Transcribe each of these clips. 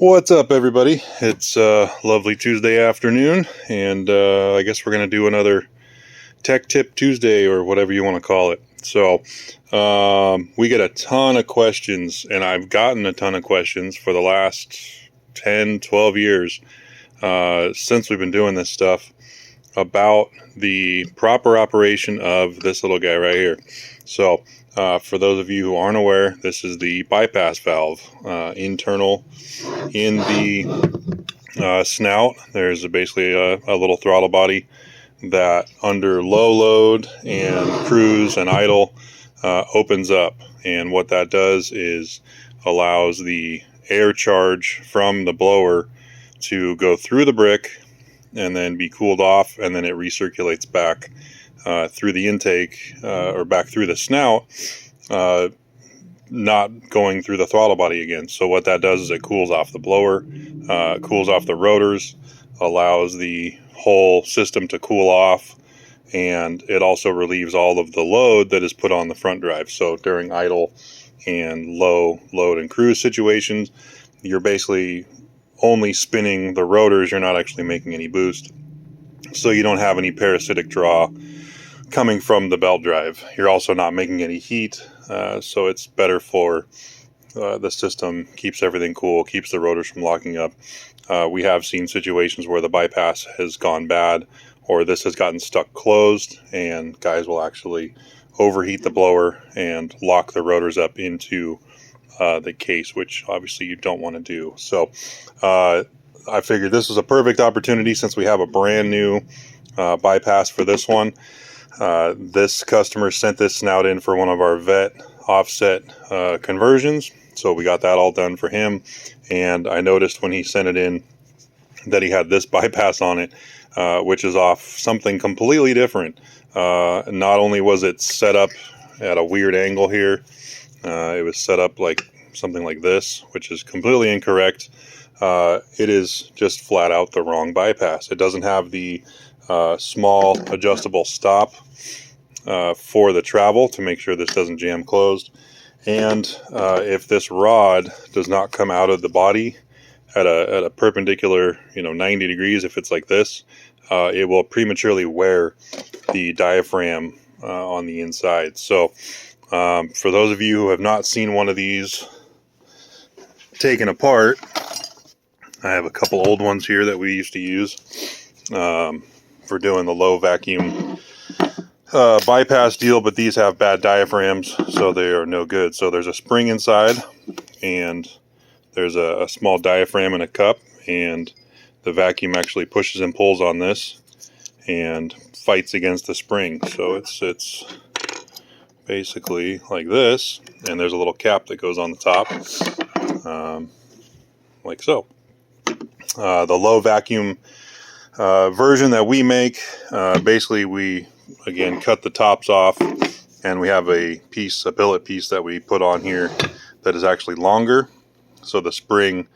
What's up, everybody? It's lovely Tuesday afternoon, and I guess we're going to do another Tech Tip Tuesday, or whatever you want to call it. So we get a ton of questions, and I've gotten a ton of questions for the last 10, 12 years since we've been doing this stuff about the proper operation of this little guy right here. So for those of you who aren't aware, this is the bypass valve, internal in the snout. There's basically a little throttle body that under low load and cruise and idle opens up, and what that does is allows the air charge from the blower to go through the brick and then be cooled off, and then it recirculates back through the intake or back through the snout, not going through the throttle body again. So what that does is it cools off the blower, cools off the rotors, allows the whole system to cool off, and it also relieves all of the load that is put on the front drive. So during idle and low load and cruise situations, you're basically only spinning the rotors. You're not actually making any boost, so you don't have any parasitic draw coming from the belt drive. You're also not making any heat, so it's better for the system, keeps everything cool, keeps the rotors from locking up. We have seen situations where the bypass has gone bad, or this has gotten stuck closed, and guys will actually overheat the blower and lock the rotors up into the case, which obviously you don't want to do. So I figured this was a perfect opportunity, since we have a brand new bypass for this one. This customer sent this snout in for one of our vet offset conversions, so we got that all done for him. And I noticed when he sent it in that he had this bypass on it, which is off something completely different. Not only was it set up at a weird angle here, it was set up like something like this, which is completely incorrect. It is just flat out the wrong bypass. It doesn't have the small adjustable stop for the travel to make sure this doesn't jam closed. And if this rod does not come out of the body at a perpendicular, 90 degrees, if it's like this, it will prematurely wear the diaphragm on the inside. So for those of you who have not seen one of these taken apart, I have a couple old ones here that we used to use for doing the low vacuum bypass deal, but these have bad diaphragms, so they are no good. So there's a spring inside, and there's a small diaphragm in a cup, and the vacuum actually pushes and pulls on this and fights against the spring. So it's basically like this, and there's a little cap that goes on the top, like so. The low vacuum version that we make, basically we again cut the tops off, and we have a billet piece that we put on here that is actually longer, so the spring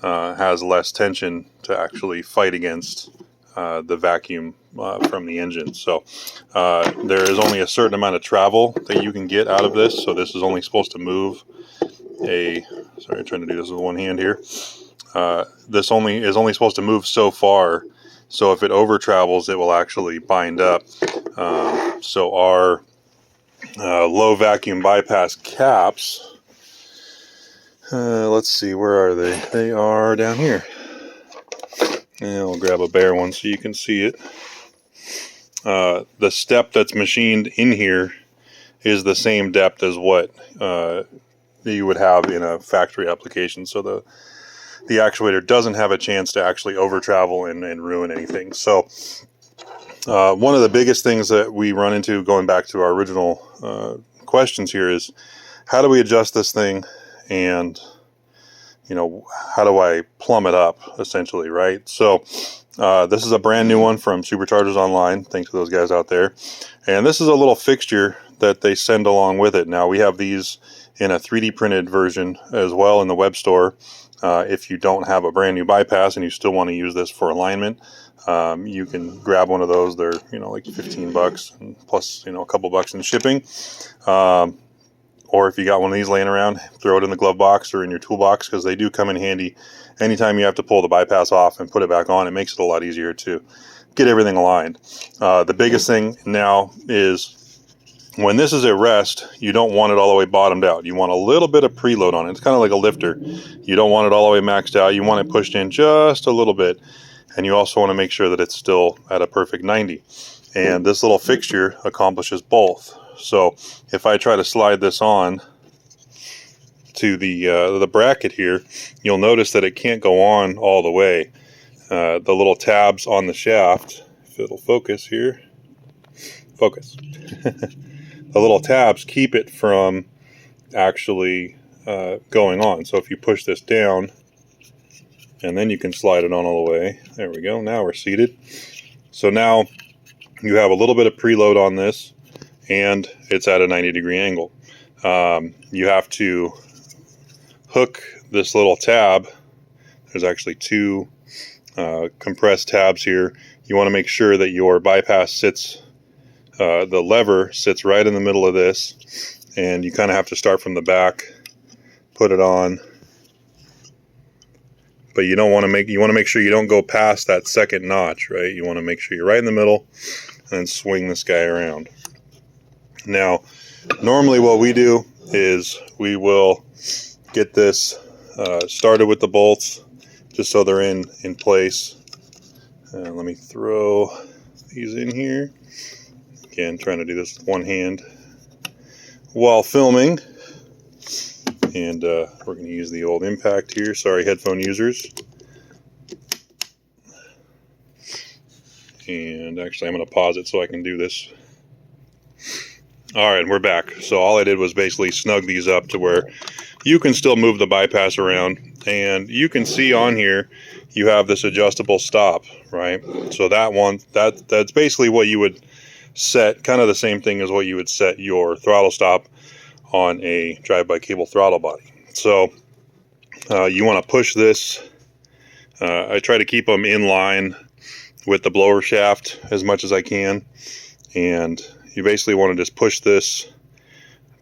has less tension to actually fight against the vacuum from the engine. So there is only a certain amount of travel that you can get out of this. So this is only supposed to move sorry, I'm trying to do this with one hand here. This is only supposed to move so far. So if it over travels, it will actually bind up. So our low vacuum bypass caps, let's see, where are they? They are down here. And I'll grab a bare one so you can see it. The step that's machined in here is the same depth as what you would have in a factory application. So the actuator doesn't have a chance to actually over travel and ruin anything. So one of the biggest things that we run into, going back to our original questions here, is how do we adjust this thing, and how do I plumb it up, essentially, right? So this is a brand new one from Superchargers Online. Thanks to those guys out there. And this is a little fixture that they send along with it. Now we have these in a 3D printed version as well in the web store. If you don't have a brand new bypass and you still want to use this for alignment, you can grab one of those. They're like $15 and plus a couple bucks in shipping. or if you got one of these laying around, throw it in the glove box or in your toolbox, because they do come in handy anytime you have to pull the bypass off and put it back on. It makes it a lot easier to get everything aligned. The biggest thing now is, when this is at rest, you don't want it all the way bottomed out. You want a little bit of preload on it. It's kind of like a lifter. You don't want it all the way maxed out. You want it pushed in just a little bit. And you also want to make sure that it's still at a perfect 90. And this little fixture accomplishes both. So if I try to slide this on to the bracket here, you'll notice that it can't go on all the way. The little tabs on the shaft, if it'll focus here, focus. The little tabs keep it from actually going on. So if you push this down, and then you can slide it on all the way. There we go. Now we're seated. So now you have a little bit of preload on this, and it's at a 90-degree angle. You have to hook this little tab. There's actually two compressed tabs here. You want to make sure that your bypass sits, the lever sits right in the middle of this, and you kind of have to start from the back, put it on. But you want to make sure you don't go past that second notch, right? You want to make sure you're right in the middle, and then swing this guy around. Now, normally what we do is we will get this started with the bolts, just so they're in place. Let me throw these in here. Again, trying to do this with one hand while filming. And we're going to use the old impact here. Sorry, headphone users. And actually, I'm going to pause it so I can do this. All right, we're back. So all I did was basically snug these up to where you can still move the bypass around. And you can see on here, you have this adjustable stop, right? So that one, that's basically what you would set, kind of the same thing as what you would set your throttle stop on a drive-by cable throttle body. So you want to push this. I try to keep them in line with the blower shaft as much as I can, and you basically want to just push this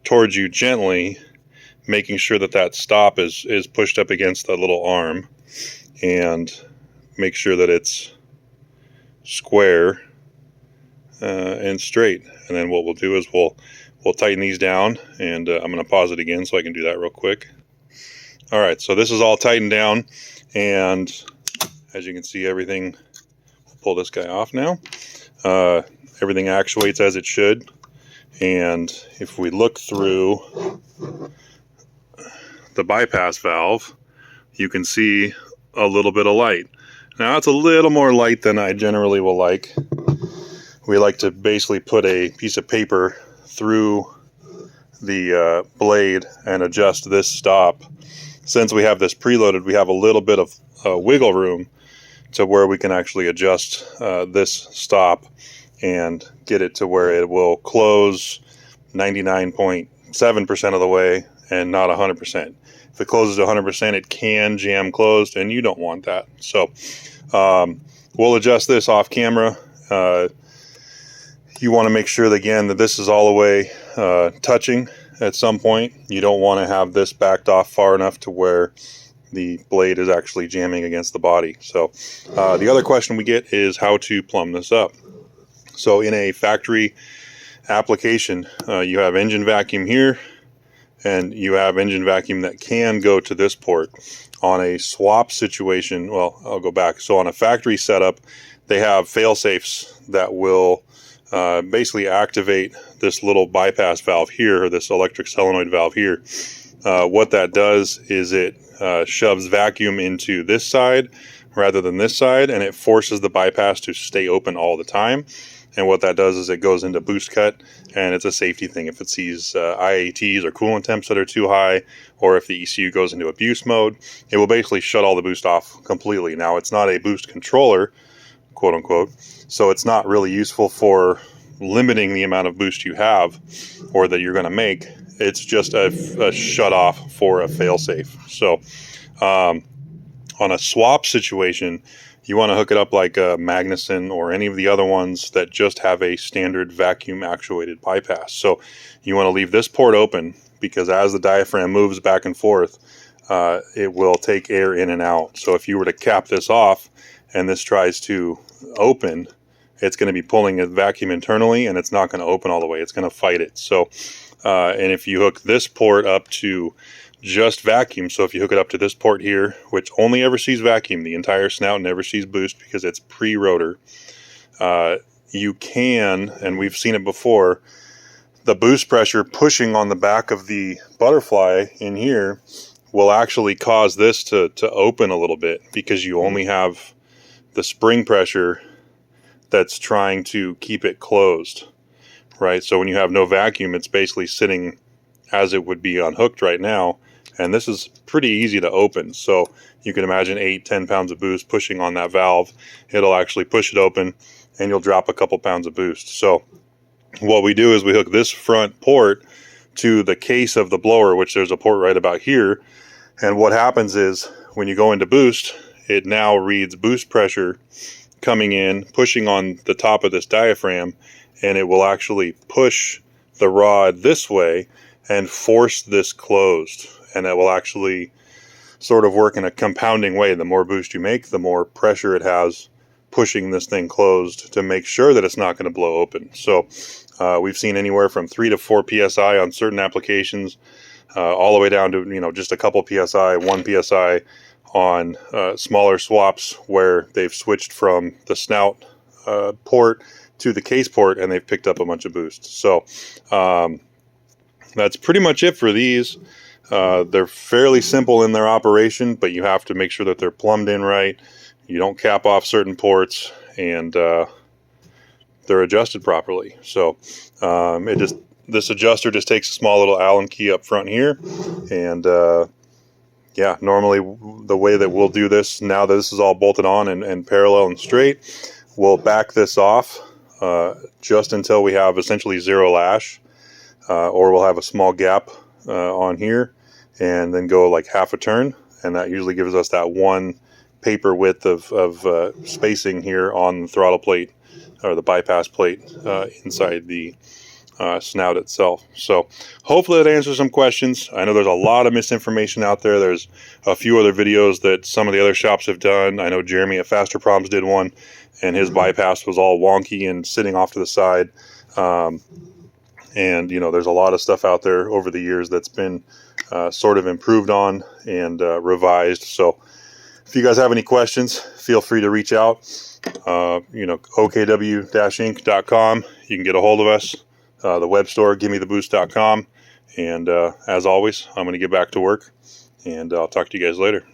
towards you gently, making sure that that stop is pushed up against that little arm, and make sure that it's square and straight. And then what we'll do is we'll tighten these down, and I'm going to pause it again so I can do that real quick. All right, so this is all tightened down, and as you can see, everything, we'll pull this guy off now. Everything actuates as it should, and if we look through the bypass valve, you can see a little bit of light. Now, it's a little more light than I generally will like. We like to basically put a piece of paper through the blade and adjust this stop. Since we have this preloaded, we have a little bit of wiggle room to where we can actually adjust this stop and get it to where it will close 99.7% of the way and not 100%. If it closes 100%, it can jam closed, and you don't want that. So we'll adjust this off camera. You want to make sure that, again, that this is all the way touching at some point. You don't want to have this backed off far enough to where the blade is actually jamming against the body. So the other question we get is how to plumb this up. So in a factory application, you have engine vacuum here, and you have engine vacuum that can go to this port. On a swap situation, well, I'll go back. So on a factory setup, they have fail-safes that will basically activate this little bypass valve here, or this electric solenoid valve here. What that does is it shoves vacuum into this side rather than this side, and it forces the bypass to stay open all the time. And what that does is it goes into boost cut, and it's a safety thing. If it sees IATs or coolant temps that are too high, or if the ECU goes into abuse mode, it will basically shut all the boost off completely. Now, it's not a boost controller, quote unquote, so it's not really useful for limiting the amount of boost you have or that you're going to make. It's just a shut off for a fail-safe. So on a swap situation, you want to hook it up like a Magnuson or any of the other ones that just have a standard vacuum actuated bypass. So you want to leave this port open, because as the diaphragm moves back and forth, it will take air in and out. So if you were to cap this off and this tries to open, it's going to be pulling a vacuum internally, and it's not going to open all the way. It's going to fight it. So, and if you hook this port up to just vacuum, so if you hook it up to this port here, which only ever sees vacuum, the entire snout never sees boost because it's pre-rotor, you can, and we've seen it before, the boost pressure pushing on the back of the butterfly in here will actually cause this to open a little bit, because you only have the spring pressure that's trying to keep it closed, right? So when you have no vacuum, it's basically sitting as it would be unhooked right now, and this is pretty easy to open. So you can imagine 8-10 pounds of boost pushing on that valve. It'll actually push it open, and you'll drop a couple pounds of boost. So what we do is we hook this front port to the case of the blower, which there's a port right about here, and what happens is when you go into boost, it now reads boost pressure coming in, pushing on the top of this diaphragm, and it will actually push the rod this way and force this closed, and that will actually sort of work in a compounding way. The more boost you make, the more pressure it has pushing this thing closed to make sure that it's not going to blow open. So we've seen anywhere from 3 to 4 psi on certain applications, all the way down to just a couple psi, 1 psi on smaller swaps where they've switched from the snout port to the case port, and they've picked up a bunch of boost. So that's pretty much it for these. They're fairly simple in their operation, but you have to make sure that they're plumbed in right. You don't cap off certain ports, and they're adjusted properly. So this adjuster just takes a small little Allen key up front here, and yeah, normally the way that we'll do this, now that this is all bolted on and parallel and straight, we'll back this off just until we have essentially zero lash, or we'll have a small gap on here, and then go like half a turn, and that usually gives us that one paper width of spacing here on the throttle plate, or the bypass plate inside the snout itself. So hopefully that answers some questions. I know there's a lot of misinformation out there. There's a few other videos that some of the other shops have done. I know Jeremy at Faster Problems did one, and his bypass was all wonky and sitting off to the side. And there's a lot of stuff out there over the years that's been sort of improved on and revised. So if you guys have any questions, feel free to reach out. okw-inc.com. You can get a hold of us. The web store, givemetheboost.com. And as always, I'm going to get back to work, and I'll talk to you guys later.